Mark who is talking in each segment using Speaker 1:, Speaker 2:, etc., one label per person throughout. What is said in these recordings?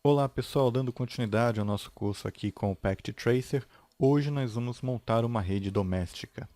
Speaker 1: Olá pessoal, dando continuidade ao nosso curso aqui com o Packet Tracer, hoje nós vamos montar uma rede doméstica.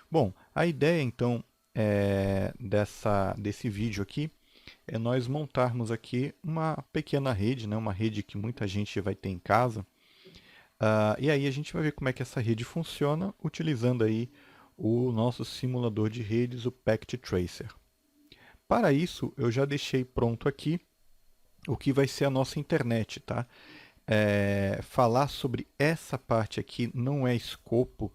Speaker 1: Bom, a ideia então desse vídeo aqui é nós montarmos aqui uma pequena rede, né, uma rede que muita gente vai ter em casa. E aí a gente vai ver como é que essa rede funciona utilizando aí o nosso simulador de redes, o Packet Tracer. Para isso, eu já deixei pronto aqui o que vai ser a nossa internet, tá? Falar sobre essa parte aqui não é escopo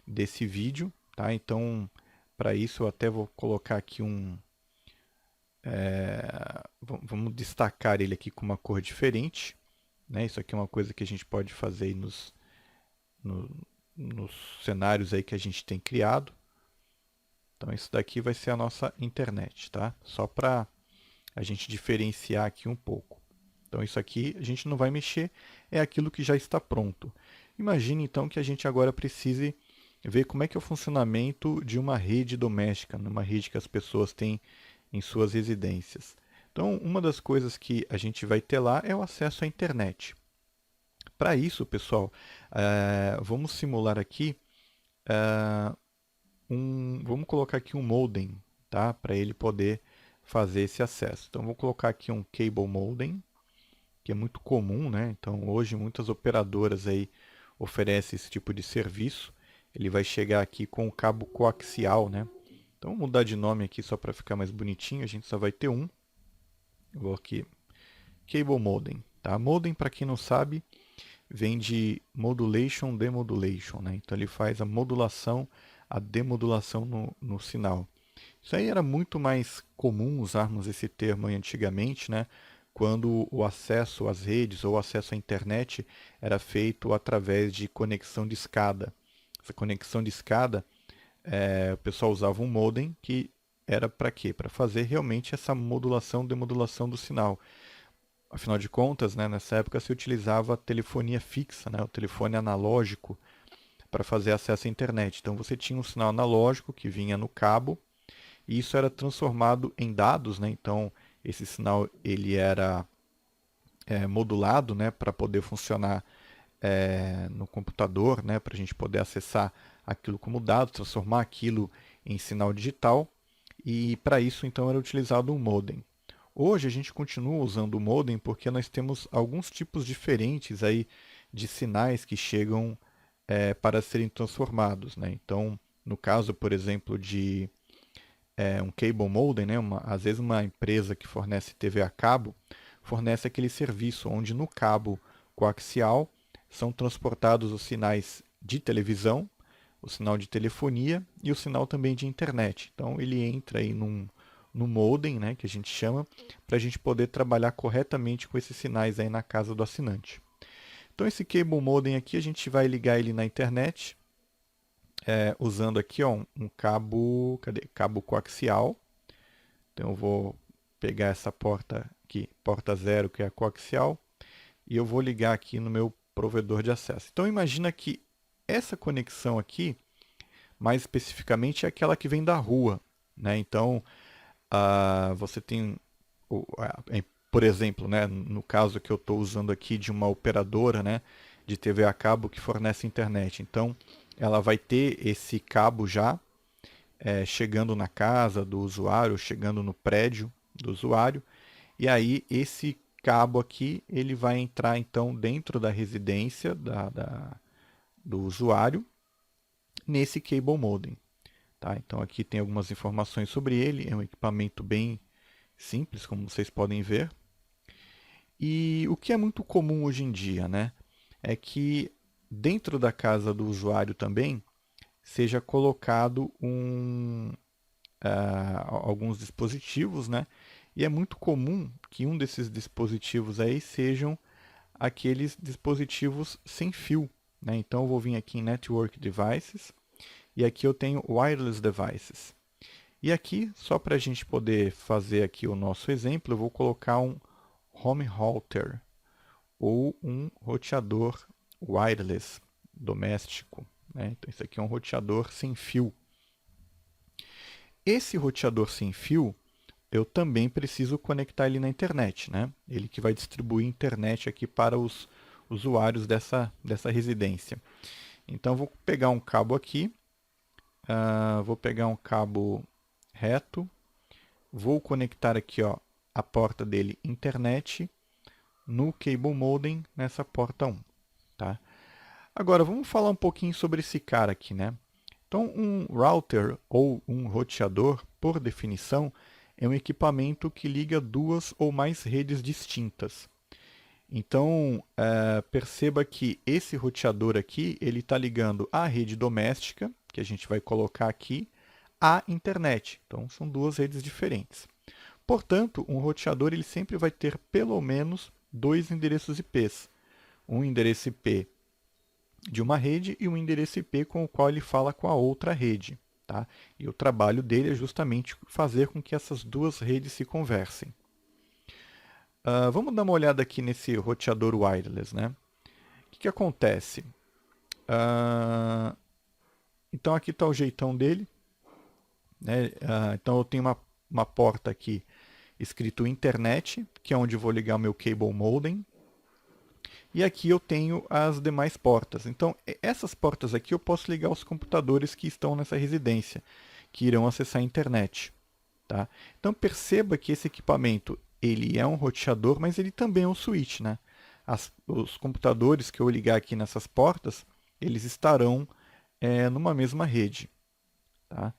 Speaker 1: desse vídeo, tá? Então, para isso eu até vou colocar aqui vamos destacar ele aqui com uma cor diferente, né? Isso aqui é uma coisa que a gente pode fazer aí no- nos cenários aí que a gente tem criado. Então, isso daqui vai ser a nossa internet, tá? Só para a gente diferenciar aqui um pouco. Então, isso aqui a gente não vai mexer, é aquilo que já está pronto. Imagine então que a gente agora precise ver como é que é o funcionamento de uma rede doméstica, numa rede que as pessoas têm em suas residências. Então, uma das coisas que a gente vai ter lá é o acesso à internet. Para isso, pessoal, vamos simular aqui, vamos colocar aqui um modem, tá? Para ele poder fazer esse acesso. Então, vou colocar aqui um cable modem, que é muito comum, né? Então, hoje muitas operadoras aí oferecem esse tipo de serviço. Ele vai chegar aqui com o cabo coaxial, né? Então, vou mudar de nome aqui só para ficar mais bonitinho. A gente só vai ter um. Eu vou aqui, Cable Modem, tá? Modem, para quem não sabe, vem de modulation, demodulation, né? Então, ele faz a modulação, a demodulação no sinal. Isso aí era muito mais comum usarmos esse termo antigamente, né? Quando o acesso às redes ou o acesso à internet era feito através de conexão de escada. Essa conexão de escada, o pessoal usava um modem que era para quê? Para fazer realmente essa modulação, demodulação do sinal. Afinal de contas, né, nessa época se utilizava a telefonia fixa, né, o telefone analógico, para fazer acesso à internet. Então você tinha um sinal analógico que vinha no cabo e isso era transformado em dados, né? Então esse sinal ele era modulado, né, para poder funcionar no computador, né, para a gente poder acessar aquilo como dado, transformar aquilo em sinal digital. E para isso então era utilizado um modem. Hoje a gente continua usando o modem porque nós temos alguns tipos diferentes aí de sinais que chegam para serem transformados, né? Então, no caso, por exemplo, de um cable modem, né? Às vezes uma empresa que fornece TV a cabo fornece aquele serviço onde no cabo coaxial são transportados os sinais de televisão, o sinal de telefonia e o sinal também de internet. Então ele entra aí no modem, né, que a gente chama, para a gente poder trabalhar corretamente com esses sinais aí na casa do assinante. Então esse cable modem aqui a gente vai ligar ele na internet, usando aqui ó, um cabo, cadê? Cabo coaxial. Então eu vou pegar essa porta aqui, porta 0, que é a coaxial, e eu vou ligar aqui no meu provedor de acesso. Então imagina que essa conexão aqui, mais especificamente, é aquela que vem da rua, né? Então você tem, por exemplo, né, no caso que eu estou usando aqui de uma operadora, né, de TV a cabo que fornece internet. Então ela vai ter esse cabo já chegando na casa do usuário, chegando no prédio do usuário, e aí esse cabo aqui ele vai entrar então dentro da residência do usuário nesse cable modem. Tá? Então aqui tem algumas informações sobre ele, é um equipamento bem simples, como vocês podem ver. E o que é muito comum hoje em dia, né, é que dentro da casa do usuário também seja colocado alguns dispositivos, né? E é muito comum que um desses dispositivos aí sejam aqueles dispositivos sem fio, né? Então eu vou vir aqui em Network Devices e aqui eu tenho Wireless Devices. E aqui, só para a gente poder fazer aqui o nosso exemplo, eu vou colocar um Home Router ou um roteador wireless doméstico, né? Então isso aqui é um roteador sem fio. Esse roteador sem fio, eu também preciso conectar ele na internet, né? Ele que vai distribuir internet aqui para os usuários dessa residência. Então, vou pegar um cabo aqui, vou pegar um cabo reto, vou conectar aqui, ó, a porta dele internet no cable modem nessa porta 1, tá? Agora, vamos falar um pouquinho sobre esse cara aqui, né? Então, um router ou um roteador, por definição, é um equipamento que liga duas ou mais redes distintas. Então, perceba que esse roteador aqui, ele está ligando a rede doméstica, que a gente vai colocar aqui, à internet. Então, são duas redes diferentes. Portanto, um roteador ele sempre vai ter pelo menos dois endereços IPs. Um endereço IP de uma rede e um endereço IP com o qual ele fala com a outra rede. Tá? E o trabalho dele é justamente fazer com que essas duas redes se conversem. Vamos dar uma olhada aqui nesse roteador wireless, né? O que acontece? Então aqui está o jeitão dele, né? Então eu tenho uma porta aqui escrito internet, que é onde eu vou ligar o meu cable modem. E aqui eu tenho as demais portas. Então essas portas aqui eu posso ligar os computadores que estão nessa residência, que irão acessar a internet. Tá? Então perceba que esse equipamento ele é um roteador, mas ele também é um switch. Né? Os computadores que eu ligar aqui nessas portas, eles estarão numa mesma rede. Tá?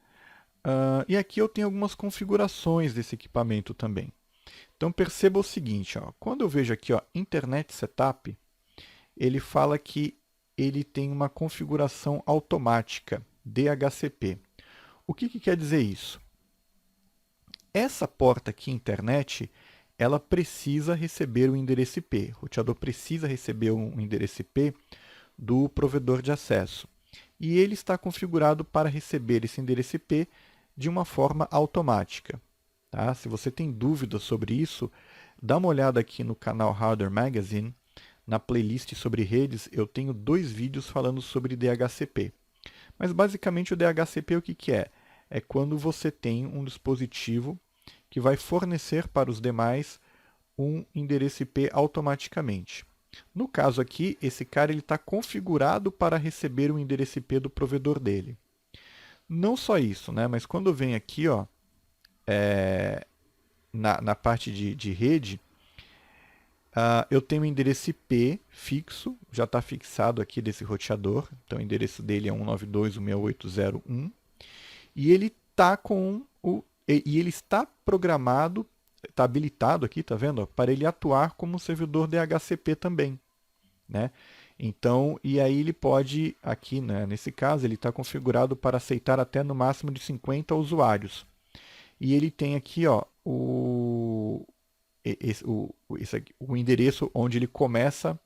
Speaker 1: E aqui eu tenho algumas configurações desse equipamento também. Então perceba o seguinte, ó, quando eu vejo aqui ó, Internet Setup, ele fala que ele tem uma configuração automática, DHCP. O que quer dizer isso? Essa porta aqui, internet, ela precisa receber o endereço IP. O roteador precisa receber um endereço IP do provedor de acesso. E ele está configurado para receber esse endereço IP de uma forma automática. Tá? Se você tem dúvidas sobre isso, dá uma olhada aqui no canal Hardware Magazine. Na playlist sobre redes, eu tenho 2 vídeos falando sobre DHCP. Mas basicamente o DHCP o que é? É quando você tem um dispositivo que vai fornecer para os demais um endereço IP automaticamente. No caso aqui, esse cara está configurado para receber o endereço IP do provedor dele. Não só isso, né? Mas quando vem aqui ó, na parte de rede, eu tenho um endereço IP fixo, já está fixado aqui desse roteador. Então o endereço dele é 192.168.0.1. E ele ele está programado, está habilitado aqui, tá vendo? Para ele atuar como um servidor DHCP também, né? Então, e aí ele pode, aqui, né, nesse caso, ele está configurado para aceitar até no máximo de 50 usuários. E ele tem aqui, ó, o endereço onde ele começa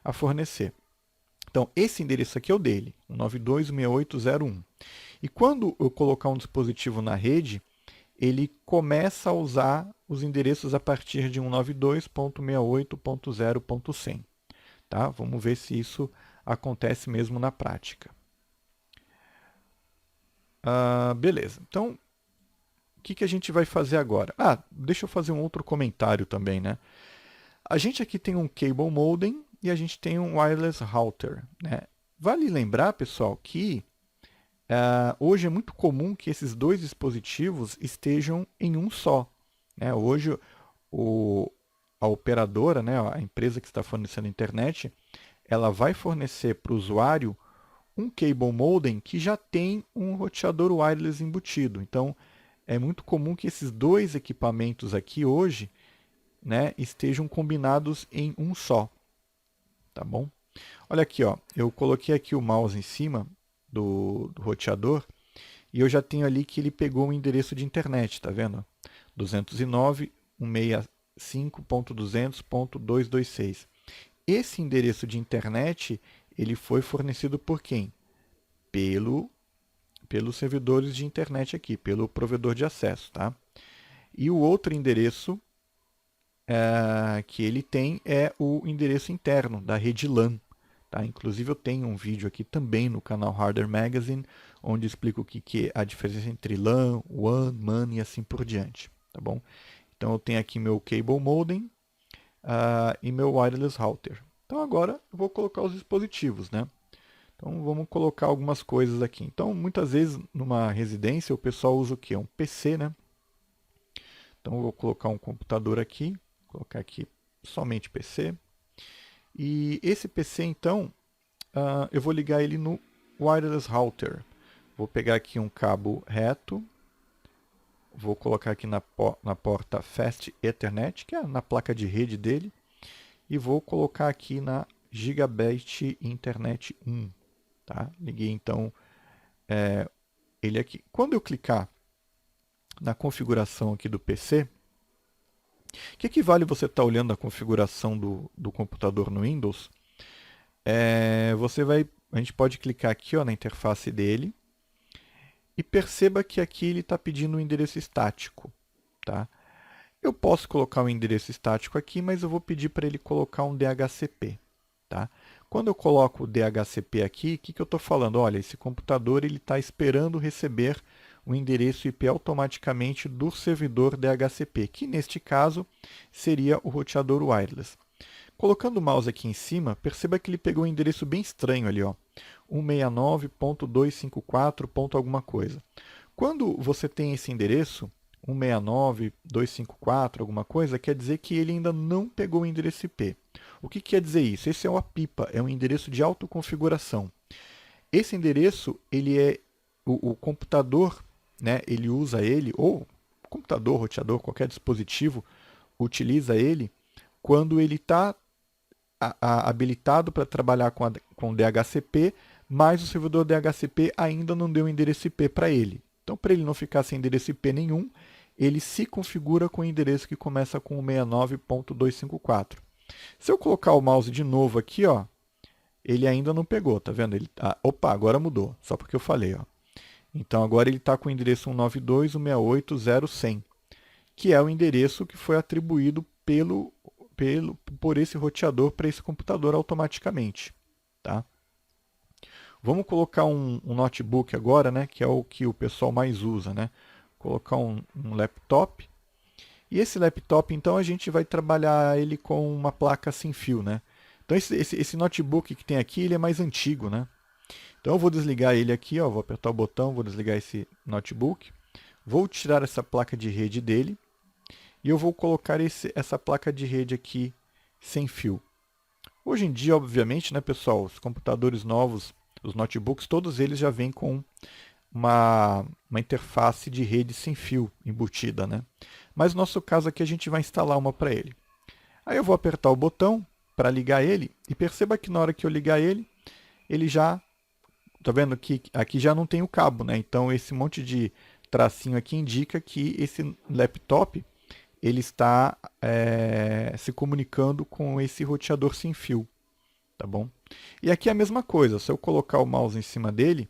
Speaker 1: a fornecer. Então, esse endereço aqui é o dele, 192.168.0.1. E quando eu colocar um dispositivo na rede, ele começa a usar os endereços a partir de 192.68.0.100. Tá? Vamos ver se isso acontece mesmo na prática. Beleza. Então, o que a gente vai fazer agora? Deixa eu fazer um outro comentário também, né? A gente aqui tem um cable modem e a gente tem um wireless router, né? Vale lembrar, pessoal, que hoje é muito comum que esses dois dispositivos estejam em um só. Né? Hoje, a operadora, né, a empresa que está fornecendo a internet, ela vai fornecer para o usuário um cable modem que já tem um roteador wireless embutido. Então, é muito comum que esses dois equipamentos aqui hoje, né, estejam combinados em um só. Tá bom? Olha aqui, ó, eu coloquei aqui o mouse em cima do roteador e eu já tenho ali que ele pegou um endereço de internet, tá vendo? 209.165.200.226. Esse endereço de internet, ele foi fornecido por quem? Pelos servidores de internet aqui, pelo provedor de acesso, tá? E o outro endereço que ele tem é o endereço interno da rede LAN. Tá? Inclusive eu tenho um vídeo aqui também no canal Hardware Magazine, onde explico o que é a diferença entre LAN, WAN, MAN e assim por diante. tá bom? Então eu tenho aqui meu Cable Modem e meu Wireless Router. Então agora eu vou colocar os dispositivos, né? Então vamos colocar algumas coisas aqui. Então muitas vezes numa residência o pessoal usa o quê? Um PC, né? Então eu vou colocar um computador aqui, vou colocar aqui somente PC. E esse PC então eu vou ligar ele no Wireless Router. Vou pegar aqui um cabo reto, vou colocar aqui na porta Fast Ethernet, que é na placa de rede dele, e vou colocar aqui na Gigabit Internet 1. Tá? Liguei então ele aqui. Quando eu clicar na configuração aqui do PC, o que equivale você estar olhando a configuração do computador no Windows? A gente pode clicar aqui ó, na interface dele e perceba que aqui ele está pedindo um endereço estático. Tá? Eu posso colocar um endereço estático aqui, mas eu vou pedir para ele colocar um DHCP. Tá? Quando eu coloco o DHCP aqui, o que eu estou falando? Olha, esse computador está esperando receber o endereço IP automaticamente do servidor DHCP, que neste caso seria o roteador wireless. Colocando o mouse aqui em cima, perceba que ele pegou um endereço bem estranho ali, ó, 169.254. Alguma coisa. Quando você tem esse endereço, 169.254, alguma coisa, quer dizer que ele ainda não pegou o endereço IP. O que quer dizer isso? Esse é uma pipa, é um endereço de autoconfiguração. Esse endereço, ele é o computador, né, ele usa ele, ou computador, roteador, qualquer dispositivo, utiliza ele quando ele está habilitado para trabalhar com DHCP, mas o servidor DHCP ainda não deu endereço IP para ele. Então, para ele não ficar sem endereço IP nenhum, ele se configura com o endereço que começa com 169.254. Se eu colocar o mouse de novo aqui, ó, ele ainda não pegou, tá vendo? Opa, agora mudou, só porque eu falei, ó. Então agora ele está com o endereço 192.168.0.100, que é o endereço que foi atribuído por esse roteador para esse computador automaticamente. Tá? Vamos colocar um notebook agora, né, que é o que o pessoal mais usa. Né? Colocar um laptop. E esse laptop, então, a gente vai trabalhar ele com uma placa sem fio. Né? Então esse notebook que tem aqui, ele é mais antigo. Né? Então eu vou desligar ele aqui, ó, vou apertar o botão, vou desligar esse notebook. Vou tirar essa placa de rede dele. E eu vou colocar essa placa de rede aqui sem fio. Hoje em dia, obviamente, né, pessoal, os computadores novos, os notebooks, todos eles já vêm com uma interface de rede sem fio embutida. Né? Mas no nosso caso aqui a gente vai instalar uma para ele. Aí eu vou apertar o botão para ligar ele e perceba que na hora que eu ligar ele já... Tá vendo que aqui já não tem o cabo, né? Então esse monte de tracinho aqui indica que esse laptop ele está se comunicando com esse roteador sem fio, tá bom? E aqui é a mesma coisa, se eu colocar o mouse em cima dele,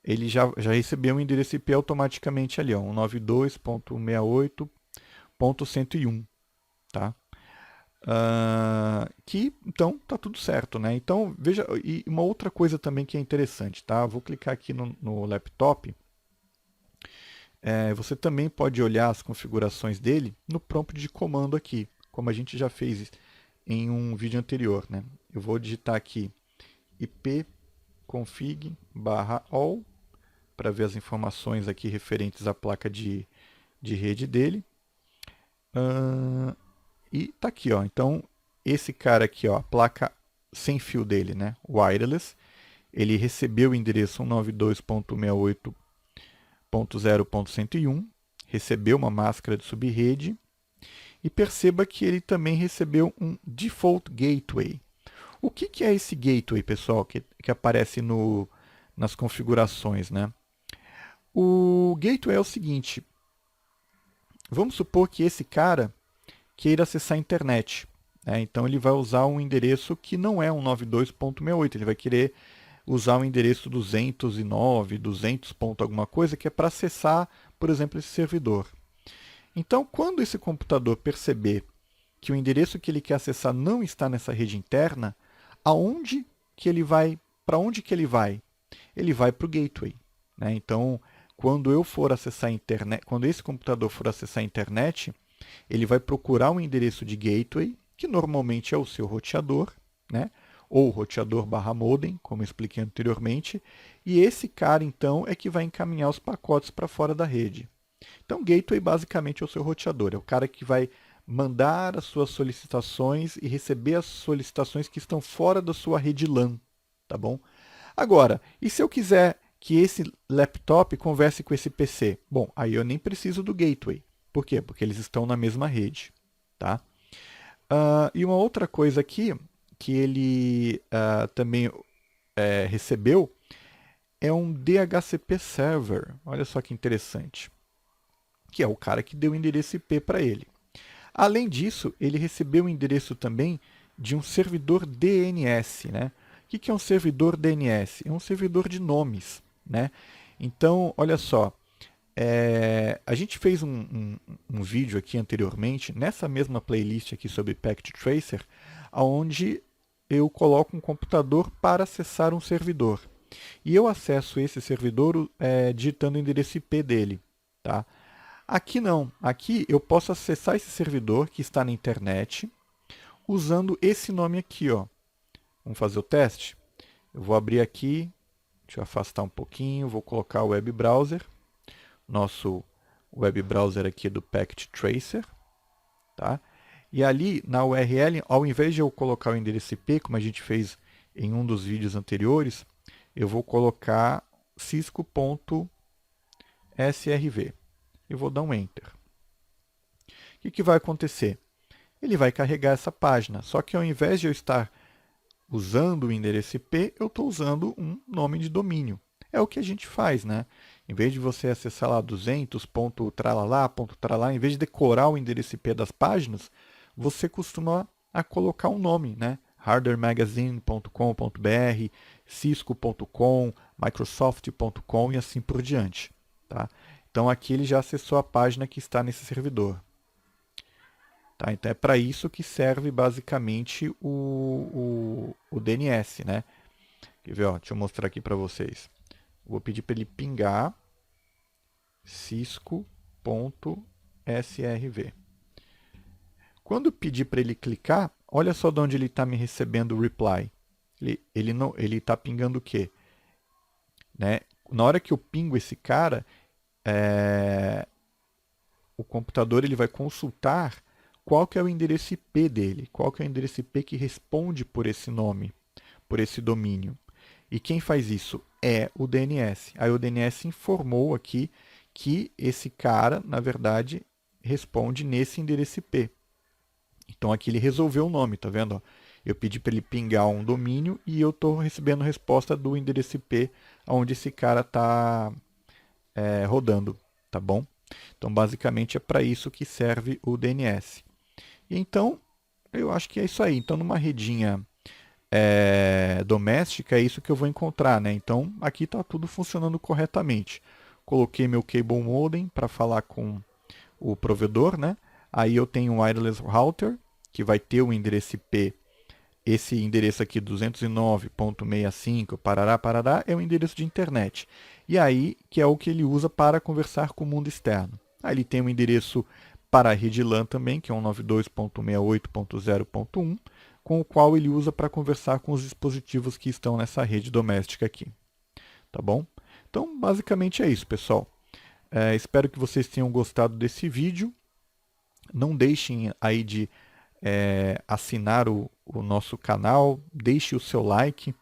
Speaker 1: ele já recebeu um endereço IP automaticamente ali, ó, 192.168.101, tá? Que então tá tudo certo, né? Então veja, e uma outra coisa também que é interessante, tá? Vou clicar aqui no laptop. Você também pode olhar as configurações dele no prompt de comando aqui, como a gente já fez em um vídeo anterior, né? Eu vou digitar aqui ipconfig/all para ver as informações aqui referentes à placa de rede dele. E tá aqui, ó. Então, esse cara aqui, ó, a placa sem fio dele, né, wireless, ele recebeu o endereço 192.168.0.101, recebeu uma máscara de subrede e perceba que ele também recebeu um default gateway. O que é esse gateway, pessoal, que aparece nas configurações, né? O gateway é o seguinte, vamos supor que esse cara queira acessar a internet. Então ele vai usar um endereço que não é 192.168, ele vai querer usar um endereço 209, 200 ponto alguma coisa, que é para acessar, por exemplo, esse servidor. Então, quando esse computador perceber que o endereço que ele quer acessar não está nessa rede interna, para onde que ele vai? Ele vai para o gateway. Né? Então, quando eu for acessar a internet, quando esse computador for acessar a internet, ele vai procurar um endereço de gateway, que normalmente é o seu roteador, né? Ou roteador/modem, como eu expliquei anteriormente, e esse cara, então, é que vai encaminhar os pacotes para fora da rede. Então, gateway basicamente é o seu roteador, é o cara que vai mandar as suas solicitações e receber as solicitações que estão fora da sua rede LAN, tá bom? Agora, e se eu quiser que esse laptop converse com esse PC? Bom, aí eu nem preciso do gateway. Por quê? Porque eles estão na mesma rede, tá? E uma outra coisa aqui que ele também recebeu é um DHCP server. Olha só que interessante. Que é o cara que deu o endereço IP para ele. Além disso, ele recebeu o endereço também de um servidor DNS, né? O que é um servidor DNS? É um servidor de nomes, né? Então, olha só, a gente fez um vídeo aqui anteriormente, nessa mesma playlist aqui sobre Packet Tracer, onde eu coloco um computador para acessar um servidor. E eu acesso esse servidor digitando o endereço IP dele, tá? Aqui não. Aqui eu posso acessar esse servidor que está na internet usando esse nome aqui, ó. Vamos fazer o teste? Eu vou abrir aqui, deixa eu afastar um pouquinho, vou colocar o web browser, nosso web browser aqui do Packet Tracer, tá? E ali na URL, ao invés de eu colocar o endereço IP, como a gente fez em um dos vídeos anteriores, eu vou colocar cisco.srv. E vou dar um Enter. O que vai acontecer? Ele vai carregar essa página, só que ao invés de eu estar usando o endereço IP, eu estou usando um nome de domínio. É o que a gente faz, né? Em vez de você acessar lá 200.tralala, em vez de decorar o endereço IP das páginas, você costuma colocar um nome, né? hardwaremagazine.com.br, cisco.com, microsoft.com e assim por diante, tá? Então aqui ele já acessou a página que está nesse servidor. Tá? Então é para isso que serve basicamente o DNS, né? Quer ver? Ó, deixa eu mostrar aqui para vocês. Vou pedir para ele pingar cisco.srv. Quando eu pedir para ele clicar, olha só de onde ele está me recebendo o reply. Ele está pingando o quê? Né? Na hora que eu pingo esse cara, o computador ele vai consultar qual que é o endereço IP dele, qual que é o endereço IP que responde por esse nome, por esse domínio. E quem faz isso é o DNS. Aí o DNS informou aqui que esse cara, na verdade, responde nesse endereço IP. Então aqui ele resolveu o nome, tá vendo? Eu pedi para ele pingar um domínio e eu estou recebendo resposta do endereço IP onde esse cara está rodando, tá bom? Então basicamente é para isso que serve o DNS. E então eu acho que é isso aí. Então numa redinha doméstica é isso que eu vou encontrar, né? Então aqui está tudo funcionando corretamente. Coloquei meu cable modem para falar com o provedor, né? Aí eu tenho um wireless router que vai ter o endereço IP. Esse endereço aqui, 209.65, parará, é o endereço de internet. E aí, que é o que ele usa para conversar com o mundo externo. Aí ele tem um endereço para a rede LAN também, que é 192.68.0.1, com o qual ele usa para conversar com os dispositivos que estão nessa rede doméstica aqui. Tá bom? Então, basicamente é isso, pessoal. Espero que vocês tenham gostado desse vídeo. Não deixem aí de assinar o nosso canal, deixe o seu like,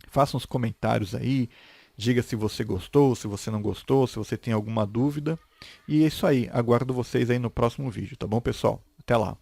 Speaker 1: faça uns comentários aí, diga se você gostou, se você não gostou, se você tem alguma dúvida. E é isso aí, aguardo vocês aí no próximo vídeo, tá bom, pessoal? Até lá!